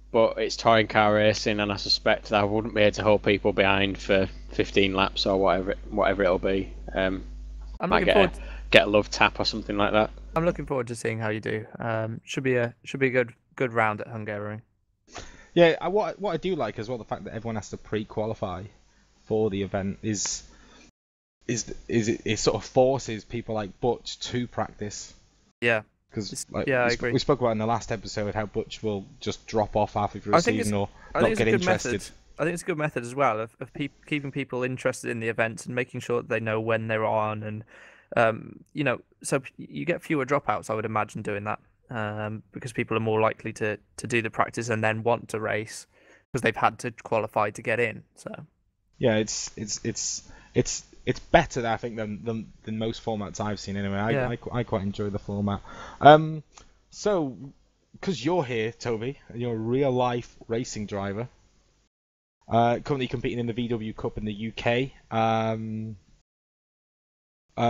But it's touring car racing, and I suspect that I wouldn't be able to hold people behind for 15 laps or whatever it'll be. I'm looking forward. Get a love tap or something like that. I'm looking forward to seeing how you do. Should be a good round at Hungary. Yeah, what I do like as well, the fact that everyone has to pre-qualify for the event is it sort of forces people like Butch to practice. Yeah. because I agree. We spoke about in the last episode how Butch will just drop off halfway through a season or I not think get it's a good interested. method. I think it's a good method as well of keeping people interested in the events and making sure that they know when they're on, and so you get fewer dropouts. I would imagine doing that because people are more likely to do the practice and then want to race because they've had to qualify to get in. So yeah, it's better, I think, than most formats I've seen anyway. I quite enjoy the format. So because you're here, Toby, and you're a real life racing driver. Currently competing in the VW Cup in the UK.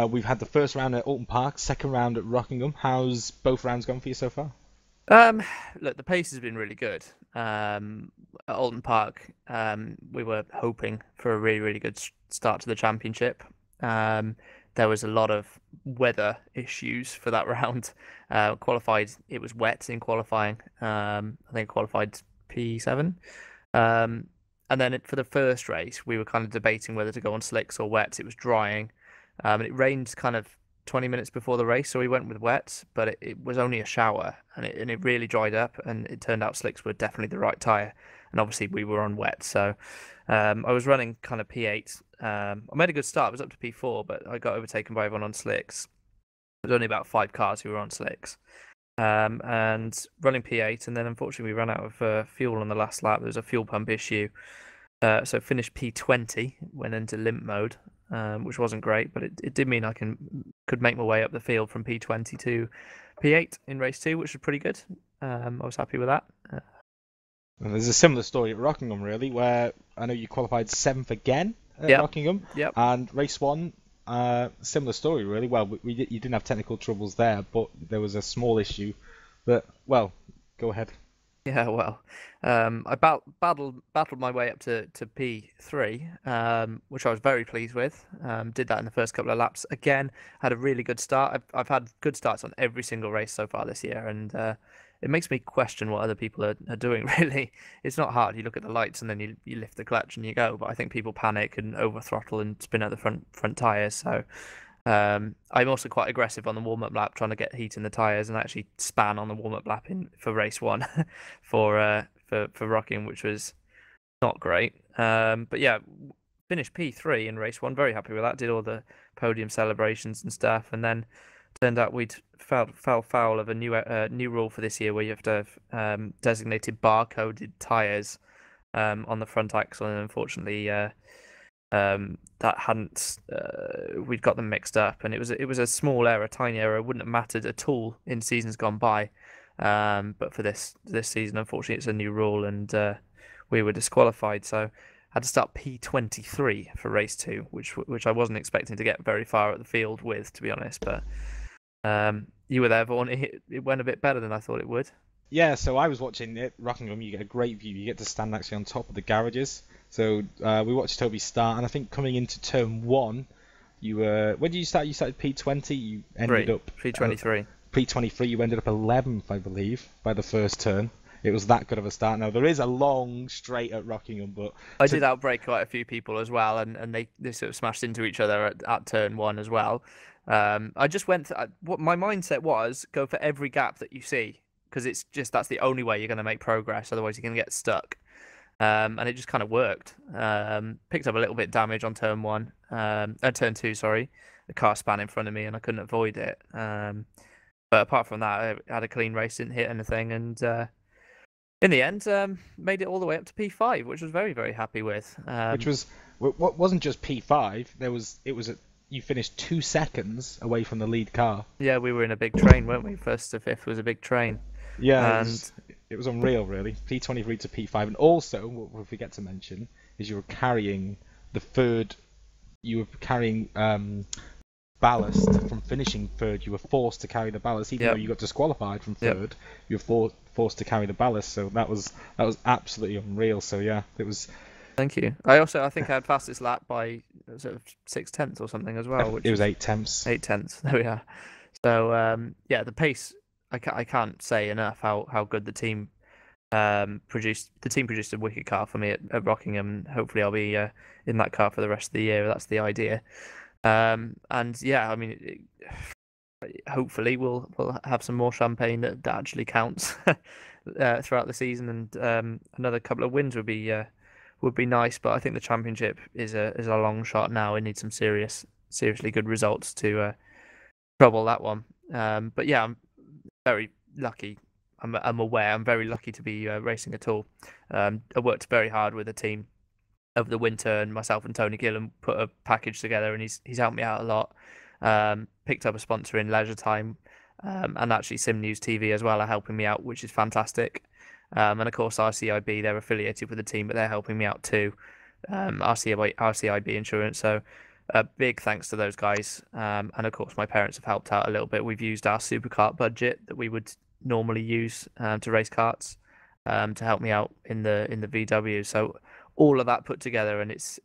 We've had the first round at Alton Park, second round at Rockingham. How's both rounds gone for you so far? Look, the pace has been really good. At Alton Park, we were hoping for a really, really good start to the championship. There was a lot of weather issues for that round. Qualified, it was wet in qualifying. I think qualified P7. And then for the first race, we were kind of debating whether to go on slicks or wets. It was drying. And it rained kind of 20 minutes before the race, so we went with wets, but it was only a shower, and it really dried up, and it turned out slicks were definitely the right tyre. And obviously we were on wet, so I was running kind of P8. I made a good start. I was up to P4, but I got overtaken by everyone on slicks. There was only about 5 cars who were on slicks. And running P8, and then unfortunately we ran out of fuel on the last lap. There was a fuel pump issue, so finished P20, went into limp mode, which wasn't great, but it did mean I could make my way up the field from P20 to P8 in race 2, which was pretty good. I was happy with that. And there's a similar story at Rockingham, really, where I know you qualified 7th again at Rockingham, and race 1. Similar story, really. Well, you didn't have technical troubles there, but there was a small issue. But well, go ahead. Yeah, well, I battled my way up to P3, which I was very pleased with. Did that in the first couple of laps. Again, had a really good start. I've had good starts on every single race so far this year, and it makes me question what other people are doing, really. It's not hard. You look at the lights and then you lift the clutch and you go. But I think people panic and over throttle and spin out the front tyres. So I'm also quite aggressive on the warm-up lap, trying to get heat in the tyres, and actually span on the warm-up lap for race 1 for Rockingham, which was not great. But yeah, finished P3 in race 1. Very happy with that. Did all the podium celebrations and stuff, and then turned out we'd fell foul of a new rule for this year where you have to have designated barcoded tyres on the front axle, and unfortunately that hadn't we'd got them mixed up, and it was a small error, tiny error. It wouldn't have mattered at all in seasons gone by, but for this season, unfortunately, it's a new rule, and we were disqualified, so had to start P23 for race 2, which I wasn't expecting to get very far at the field with, to be honest. But you were there, Vaughan. It went a bit better than I thought it would. Yeah, so I was watching it. Rockingham, you get a great view. You get to stand actually on top of the garages. So we watched Toby start, and I think coming into turn 1, you were. When did you start? You started P20. You ended up P23. P23. You ended up 11th, I believe, by the first turn. It was that good of a start. Now there is a long straight at Rockingham, but I did outbrake quite a few people as well, and they sort of smashed into each other at turn 1 as well. I just went. What my mindset was: go for every gap that you see, because it's just that's the only way you're going to make progress. Otherwise, you're going to get stuck. And it just kind of worked. Picked up a little bit of damage on turn 1, turn 2, sorry. The car span in front of me, and I couldn't avoid it. But apart from that, I had a clean race, didn't hit anything, and in the end, made it all the way up to P5, which I was very, very happy with. Which wasn't just P5. You finished 2 seconds away from the lead car. Yeah, we were in a big train, weren't we? 1st to 5th was a big train. Yeah, it was unreal, really. P23 to P5, and also what we forget to mention is you were carrying ballast from finishing 3rd. You were forced to carry the ballast, even though you got disqualified from 3rd. You were forced to carry the ballast, so that was absolutely unreal. So yeah, it was. Thank you. I think I had fastest lap by sort of 6/10 or something as well. It was 8/10. 8/10. There we are. So yeah, the pace. I can't say enough how good the team produced. The team produced a wicked car for me at Rockingham, and hopefully I'll be in that car for the rest of the year. That's the idea. And yeah, I mean, hopefully we'll have some more champagne that actually counts throughout the season, and another couple of wins would be nice. But I think the championship is a long shot now. We need some seriously good results to trouble that one. But yeah, I'm very lucky. I'm aware I'm very lucky to be racing at all. I worked very hard with the team over the winter, and myself and Tony Gillan put a package together, and he's helped me out a lot. Picked up a sponsor in Leisure Time, and actually SimNews.TV as well are helping me out, which is fantastic. And of course RCIB, they're affiliated with the team, but they're helping me out too. RCIB Insurance. So big thanks to those guys. And of course my parents have helped out a little bit. We've used our supercart budget that we would normally use to race karts to help me out in the VW. So all of that put together, and it's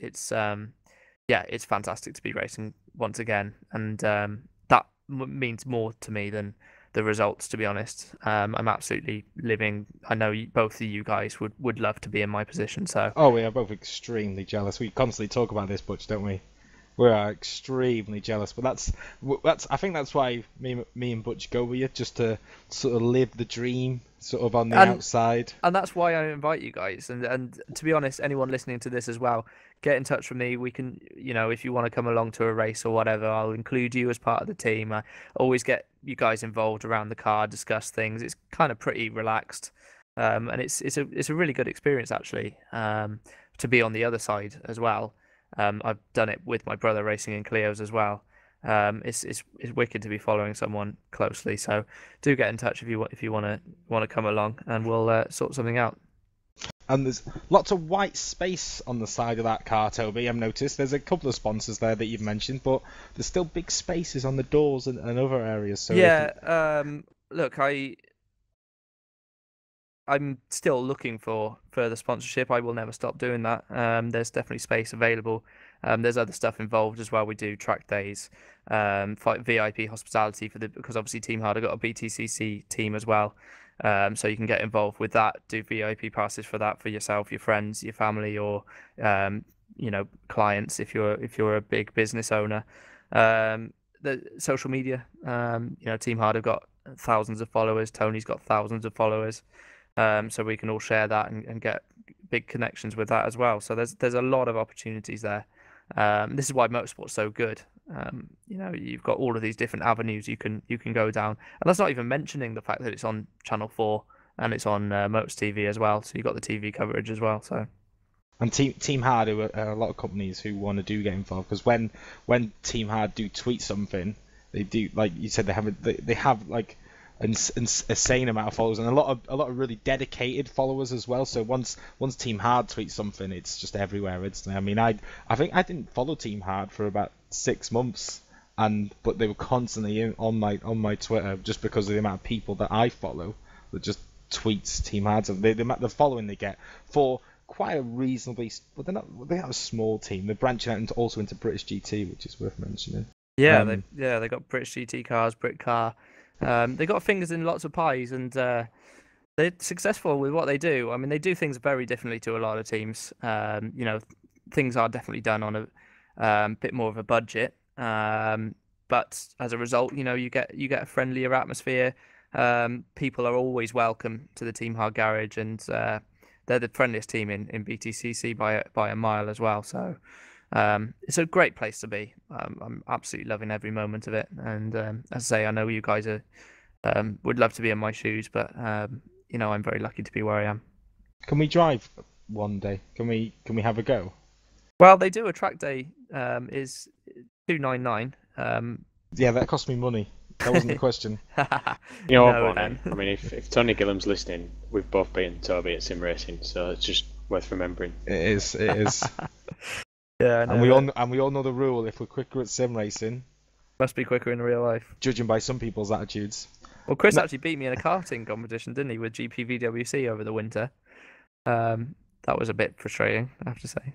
fantastic to be racing once again, and that means more to me than the results, to be honest. I'm absolutely living. I know both of you guys would love to be in my position. So we are both extremely jealous. We constantly talk about this, Butch, don't we? We are extremely jealous, but that's I think that's why me and Butch go with you, just to sort of live the dream sort of on the outside. And that's why I invite you guys. And to be honest, anyone listening to this as well, get in touch with me. We can, if you want to come along to a race or whatever, I'll include you as part of the team. I always get you guys involved around the car, discuss things. It's kind of pretty relaxed, and it's a really good experience actually, to be on the other side as well. I've done it with my brother racing in Clio's as well. It's wicked to be following someone closely. So do get in touch if you want to come along, and we'll sort something out. And there's lots of white space on the side of that car, Toby. I've noticed there's a couple of sponsors there that you've mentioned, but there's still big spaces on the doors and other areas. So yeah, look, I'm still looking for further sponsorship. I will never stop doing that. There's definitely space available. There's other stuff involved as well. We do track days, VIP hospitality because obviously Team Hard have got a BTCC team as well. So you can get involved with that. Do VIP passes for that for yourself, your friends, your family, or clients if you're a big business owner. The social media. Team Hard have got thousands of followers. Tony's got thousands of followers. So we can all share that and get big connections with that as well. So there's a lot of opportunities there. This is why motorsport's so good. You've got all of these different avenues you can go down, and that's not even mentioning the fact that it's on Channel 4 and it's on Motors TV as well. So you've got the TV coverage as well. So. And Team Hard are a lot of companies who want to get involved, because when Team Hard do tweet something, they do, like you said, they have like an insane amount of followers and a lot of really dedicated followers as well. So once Team Hard tweets something, it's just everywhere instantly. I mean, I think I didn't follow Team Hard for about 6 months, but they were constantly on my Twitter just because of the amount of people that I follow that just tweets Team Hard. So the following they get for quite a reasonably, but they have a small team. They're branching out also into British GT, which is worth mentioning. Yeah, they got British GT cars, Brit car. They got fingers in lots of pies, and they're successful with what they do. I mean, they do things very differently to a lot of teams. Things are definitely done on a bit more of a budget, but as a result, you get a friendlier atmosphere. People are always welcome to the Team Hard garage, and they're the friendliest team in BTCC by a mile as well. So it's a great place to be. I'm absolutely loving every moment of it. And as I say, I know you guys would love to be in my shoes, but I'm very lucky to be where I am. Can we drive one day? Can we have a go? Well, they do a track day. Is $299. Yeah, that cost me money. That wasn't the question. You know what, Bonnie? I mean, if Tony Gillam's listening, we've both beaten Toby at sim racing, so it's just worth remembering. It is. Yeah, and we all know the rule: if we're quicker at sim racing, must be quicker in real life. Judging by some people's attitudes. Well, Chris actually beat me in a karting competition, didn't he, with GPVWC over the winter? That was a bit frustrating, I have to say.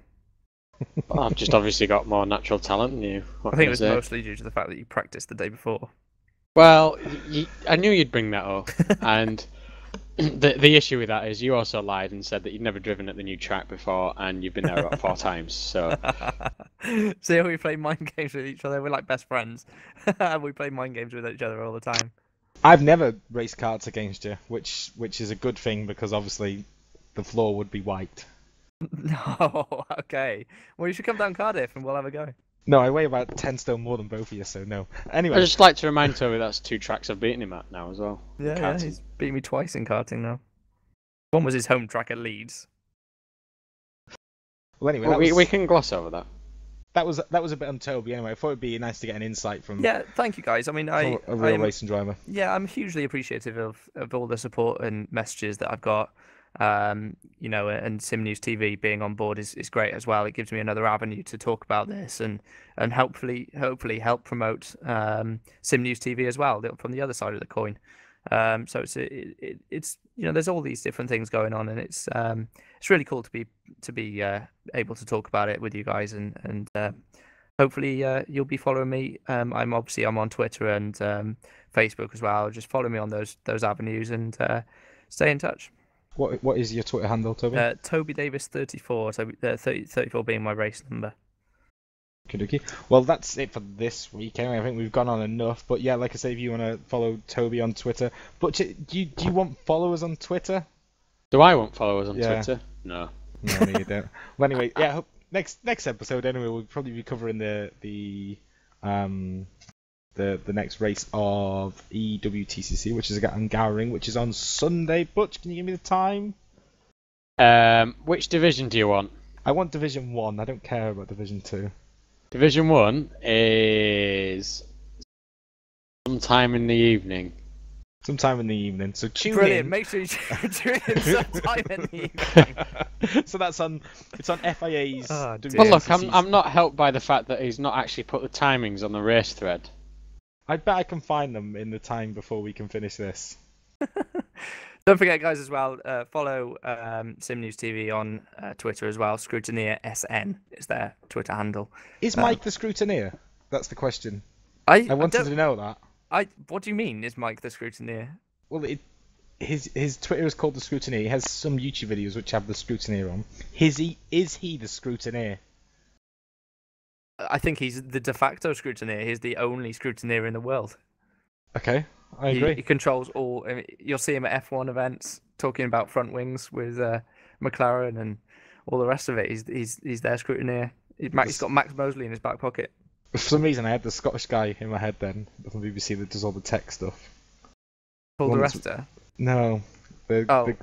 Well, I've just obviously got more natural talent than you. I think it was mostly due to the fact that you practiced the day before. Well, I knew you'd bring that up, and the issue with that is you also lied and said that you'd never driven at the new track before, and you've been there about 4 times. So See how we play mind games with each other? We're like best friends. We play mind games with each other all the time. I've never raced karts against you, which is a good thing because obviously the floor would be wiped. No, okay. Well, you should come down Cardiff and we'll have a go. No, I weigh about 10 stone more than both of you, so no. Anyway. I'd just like to remind Toby that's 2 tracks I've beaten him at now as well. Yeah, he's beat me twice in karting now. One was his home track at Leeds. Well, anyway, we can gloss over that. That was a bit on Toby anyway. I thought it'd be nice to get an insight from thank you guys. I mean, a real racing driver. Yeah, I'm hugely appreciative of all the support and messages that I've got. You know, and SimNews.TV being on board is great as well. It gives me another avenue to talk about this and hopefully help promote SimNews.TV as well from the other side of the coin. So it's you know, there's all these different things going on, and it's really cool to be able to talk about it with you guys, and hopefully you'll be following me. I'm on Twitter and Facebook as well. Just follow me on those avenues and stay in touch. What is your Twitter handle, Toby? Toby Davis 34. So 34 being my race number. Okay. Well, that's it for this week. Anyway, I think we've gone on enough. But yeah, like I say, if you want to follow Toby on Twitter, but do you want followers on Twitter? Do I want followers on Twitter? No. No, you don't. Well, anyway, yeah. Next episode, anyway, we'll probably be covering the next race of eWTCC, which is at Gowring, which is on Sunday. Butch, can you give me the time? Which division do you want? I want Division 1. I don't care about Division 2. Division 1 is sometime in the evening. Sometime in the evening. So tune Brilliant. in. Make sure you tune in sometime in the evening. So that's on. It's on FIA's. Well, look, I'm not helped by the fact that he's not actually put the timings on the race thread. I bet I can find them in the time before we can finish this. Don't forget, guys, as well, follow SimNews.TV on Twitter as well. Scrutineer SN is their Twitter handle. Is Mike the Scrutineer? That's the question. I wanted to know that. What do you mean, is Mike the Scrutineer? Well, his Twitter is called the Scrutineer. He has some YouTube videos which have the Scrutineer on. Is he the Scrutineer? I think he's the de facto Scrutineer. He's the only Scrutineer in the world. Okay. I agree. He controls all. I mean, you'll see him at F1 events talking about front wings with McLaren and all the rest of it. He's their scrutineer. He's got Max Mosley in his back pocket. For some reason, I had the Scottish guy in my head then from BBC that does all the tech stuff. Paul the Rester? No. Jerry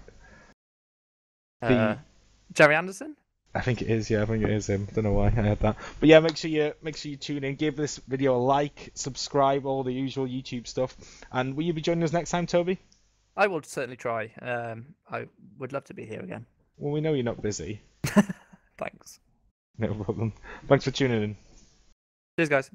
Anderson? I think it is. Yeah, I think it is him. Don't know why I had that. But yeah, make sure you tune in. Give this video a like, subscribe, all the usual YouTube stuff. And will you be joining us next time, Toby? I will certainly try. I would love to be here again. Well, we know you're not busy. Thanks. No problem. Thanks for tuning in. Cheers, guys.